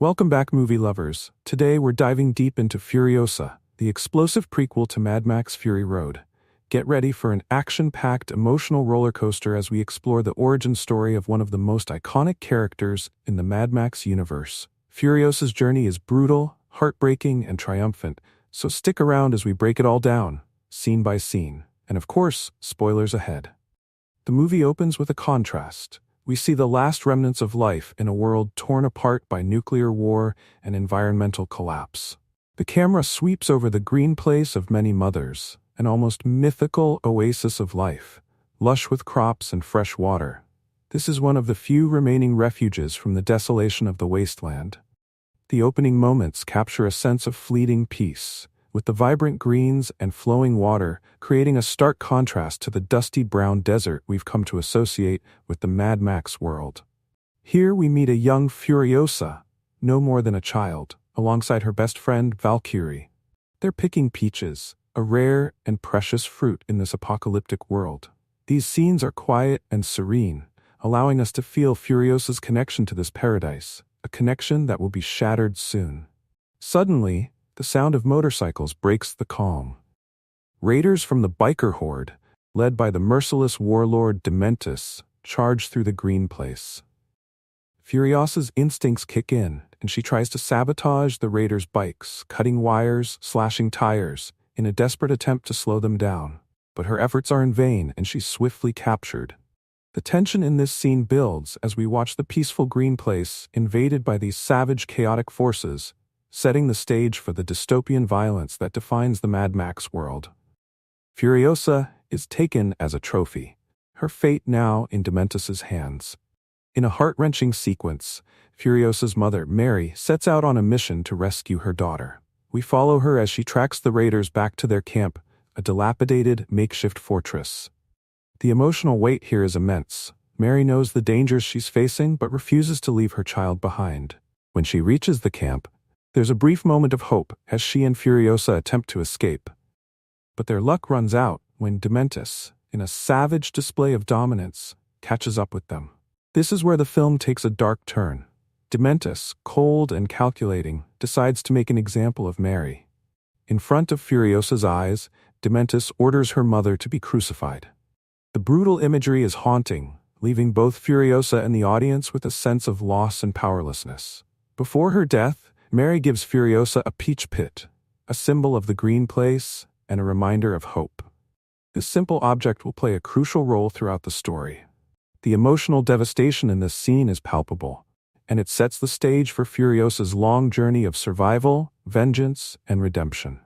Welcome back, movie lovers. Today we're diving deep into Furiosa, the explosive prequel to Mad Max Fury Road. Get ready for an action-packed, emotional roller coaster as we explore the origin story of one of the most iconic characters in the Mad Max universe. Furiosa's journey is brutal, heartbreaking, and triumphant, so stick around as we break it all down, scene by scene. And of course, spoilers ahead. The movie opens with a contrast. We see the last remnants of life in a world torn apart by nuclear war and environmental collapse. The camera sweeps over the green place of many mothers, an almost mythical oasis of life, lush with crops and fresh water. This is one of the few remaining refuges from the desolation of the wasteland. The opening moments capture a sense of fleeting peace, with the vibrant greens and flowing water creating a stark contrast to the dusty brown desert we've come to associate with the Mad Max world. Here we meet a young Furiosa, no more than a child, alongside her best friend Valkyrie. They're picking peaches, a rare and precious fruit in this apocalyptic world. These scenes are quiet and serene, allowing us to feel Furiosa's connection to this paradise, a connection that will be shattered soon. Suddenly, the sound of motorcycles breaks the calm. Raiders from the biker horde, led by the merciless warlord Dementis, charge through the green place. Furiosa's instincts kick in, and she tries to sabotage the raiders' bikes, cutting wires, slashing tires, in a desperate attempt to slow them down. But her efforts are in vain, and she's swiftly captured. The tension in this scene builds as we watch the peaceful green place invaded by these savage, chaotic forces, setting the stage for the dystopian violence that defines the Mad Max world. Furiosa is taken as a trophy, her fate now in Dementis' hands. In a heart-wrenching sequence, Furiosa's mother, Mary, sets out on a mission to rescue her daughter. We follow her as she tracks the raiders back to their camp, a dilapidated, makeshift fortress. The emotional weight here is immense. Mary knows the dangers she's facing but refuses to leave her child behind. When she reaches the camp, there's a brief moment of hope as she and Furiosa attempt to escape. But their luck runs out when Dementis, in a savage display of dominance, catches up with them. This is where the film takes a dark turn. Dementis, cold and calculating, decides to make an example of Mary. In front of Furiosa's eyes, Dementis orders her mother to be crucified. The brutal imagery is haunting, leaving both Furiosa and the audience with a sense of loss and powerlessness. Before her death, Mary gives Furiosa a peach pit, a symbol of the green place and a reminder of hope. This simple object will play a crucial role throughout the story. The emotional devastation in this scene is palpable, and it sets the stage for Furiosa's long journey of survival, vengeance, and redemption.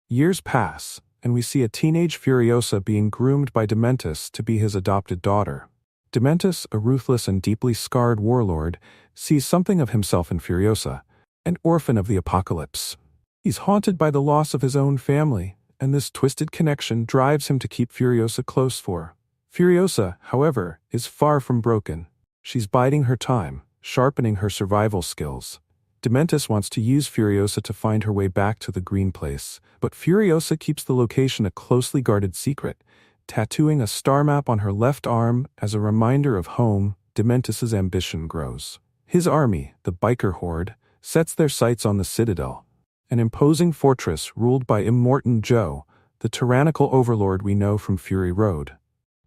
Years pass, and we see a teenage Furiosa being groomed by Dementis to be his adopted daughter. Dementis, a ruthless and deeply scarred warlord, sees something of himself in Furiosa, an orphan of the apocalypse. He's haunted by the loss of his own family, and this twisted connection drives him to keep Furiosa close for. Furiosa, however, is far from broken. She's biding her time, sharpening her survival skills. Dementis wants to use Furiosa to find her way back to the green place, but Furiosa keeps the location a closely guarded secret, tattooing a star map on her left arm as a reminder of home. Dementis' ambition grows. His army, the biker horde, sets their sights on the Citadel, an imposing fortress ruled by Immortan Joe, the tyrannical overlord we know from Fury Road.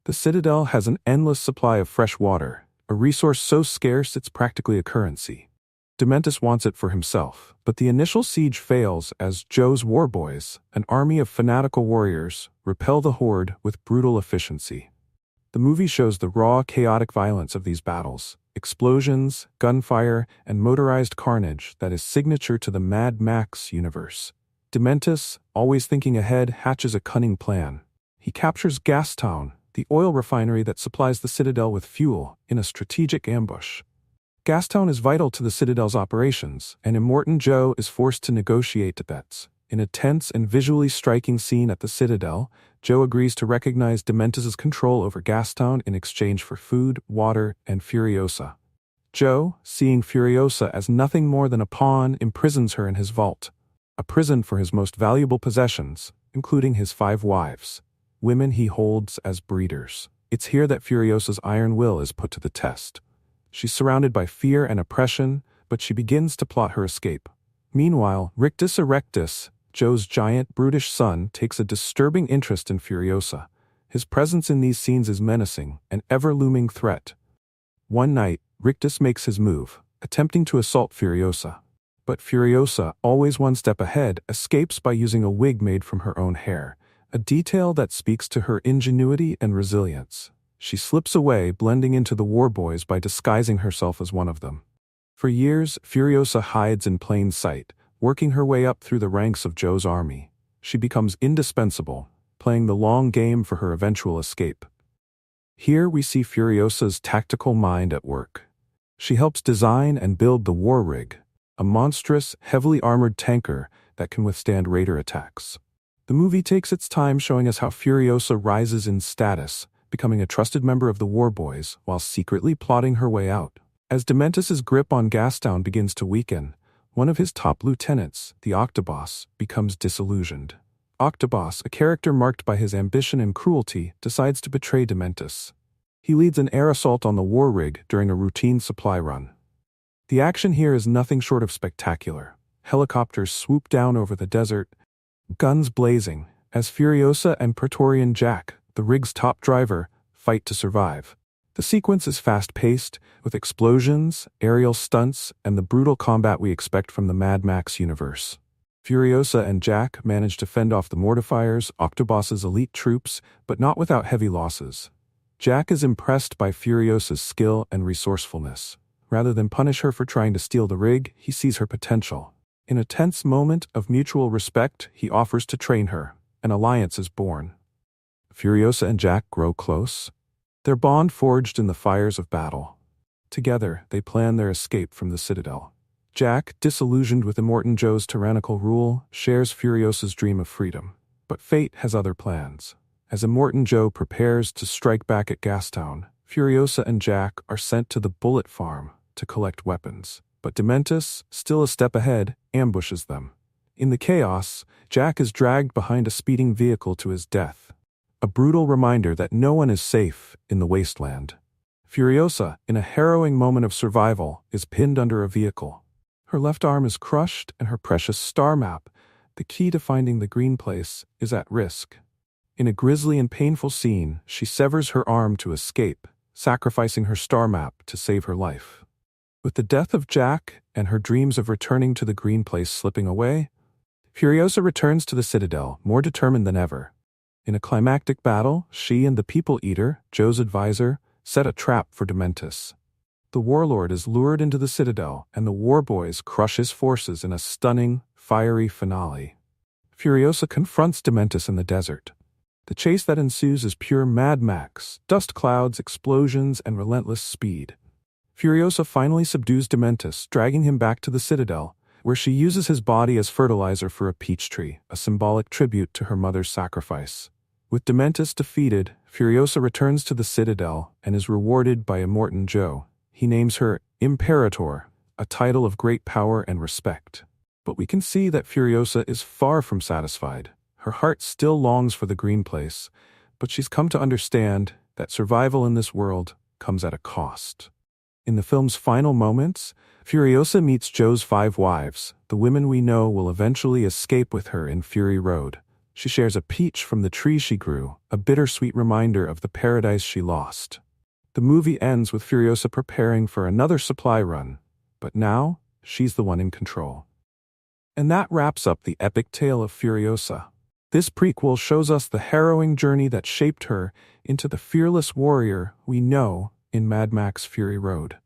The Citadel has an endless supply of fresh water, a resource so scarce it's practically a currency. Dementis wants it for himself, but the initial siege fails as Joe's warboys, an army of fanatical warriors, repel the horde with brutal efficiency. The movie shows the raw, chaotic violence of these battles, explosions, gunfire, and motorized carnage that is signature to the Mad Max universe. Dementis, always thinking ahead, hatches a cunning plan. He captures Gastown, the oil refinery that supplies the Citadel with fuel, in a strategic ambush. Gastown is vital to the Citadel's operations, and Immortan Joe is forced to negotiate debts. In a tense and visually striking scene at the Citadel, Joe agrees to recognize Dementis' control over Gastown in exchange for food, water, and Furiosa. Joe, seeing Furiosa as nothing more than a pawn, imprisons her in his vault, a prison for his most valuable possessions, including his 5 wives, women he holds as breeders. It's here that Furiosa's iron will is put to the test. She's surrounded by fear and oppression, but she begins to plot her escape. Meanwhile, Rictus Erectus, Joe's giant, brutish son, takes a disturbing interest in Furiosa. His presence in these scenes is menacing, an ever-looming threat. One night, Rictus makes his move, attempting to assault Furiosa. But Furiosa, always one step ahead, escapes by using a wig made from her own hair, a detail that speaks to her ingenuity and resilience. She slips away, blending into the war boys by disguising herself as one of them. For years, Furiosa hides in plain sight, working her way up through the ranks of Joe's army. She becomes indispensable, playing the long game for her eventual escape. Here we see Furiosa's tactical mind at work. She helps design and build the War Rig, a monstrous, heavily armored tanker that can withstand raider attacks. The movie takes its time showing us how Furiosa rises in status, becoming a trusted member of the War Boys while secretly plotting her way out. As Dementus's grip on Gastown begins to weaken, one of his top lieutenants, the Octoboss, becomes disillusioned. Octoboss, a character marked by his ambition and cruelty, decides to betray Dementus. He leads an air assault on the War Rig during a routine supply run. The action here is nothing short of spectacular. Helicopters swoop down over the desert, guns blazing, as Furiosa and Praetorian Jack, the rig's top driver, fight to survive. The sequence is fast-paced, with explosions, aerial stunts, and the brutal combat we expect from the Mad Max universe. Furiosa and Jack manage to fend off the Mortifiers, Octoboss's elite troops, but not without heavy losses. Jack is impressed by Furiosa's skill and resourcefulness. Rather than punish her for trying to steal the rig, he sees her potential. In a tense moment of mutual respect, he offers to train her. An alliance is born. Furiosa and Jack grow close, their bond forged in the fires of battle. Together, they plan their escape from the Citadel. Jack, disillusioned with Immortan Joe's tyrannical rule, shares Furiosa's dream of freedom. But fate has other plans. As Immortan Joe prepares to strike back at Gastown, Furiosa and Jack are sent to the Bullet Farm to collect weapons. But Dementus, still a step ahead, ambushes them. In the chaos, Jack is dragged behind a speeding vehicle to his death. A brutal reminder that no one is safe in the wasteland. Furiosa, in a harrowing moment of survival, is pinned under a vehicle. Her left arm is crushed and her precious star map, the key to finding the green place, is at risk. In a grisly and painful scene, she severs her arm to escape, sacrificing her star map to save her life. With the death of Jack and her dreams of returning to the green place slipping away, Furiosa returns to the Citadel, more determined than ever. In a climactic battle, she and the People Eater, Joe's advisor, set a trap for Dementus. The warlord is lured into the Citadel, and the War Boys crush his forces in a stunning, fiery finale. Furiosa confronts Dementus in the desert. The chase that ensues is pure Mad Max, dust clouds, explosions, and relentless speed. Furiosa finally subdues Dementus, dragging him back to the Citadel, where she uses his body as fertilizer for a peach tree, a symbolic tribute to her mother's sacrifice. With Dementus defeated, Furiosa returns to the Citadel and is rewarded by Immortan Joe. He names her Imperator, a title of great power and respect. But we can see that Furiosa is far from satisfied. Her heart still longs for the green place, but she's come to understand that survival in this world comes at a cost. In the film's final moments, Furiosa meets Joe's 5 wives, the women we know will eventually escape with her in Fury Road. She shares a peach from the tree she grew, a bittersweet reminder of the paradise she lost. The movie ends with Furiosa preparing for another supply run, but now she's the one in control. And that wraps up the epic tale of Furiosa. This prequel shows us the harrowing journey that shaped her into the fearless warrior we know in Mad Max Fury Road.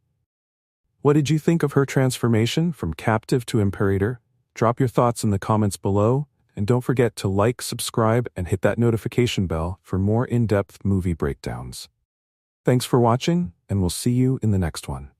What did you think of her transformation from captive to Imperator? Drop your thoughts in the comments below, and don't forget to like, subscribe, and hit that notification bell for more in-depth movie breakdowns. Thanks for watching, and we'll see you in the next one.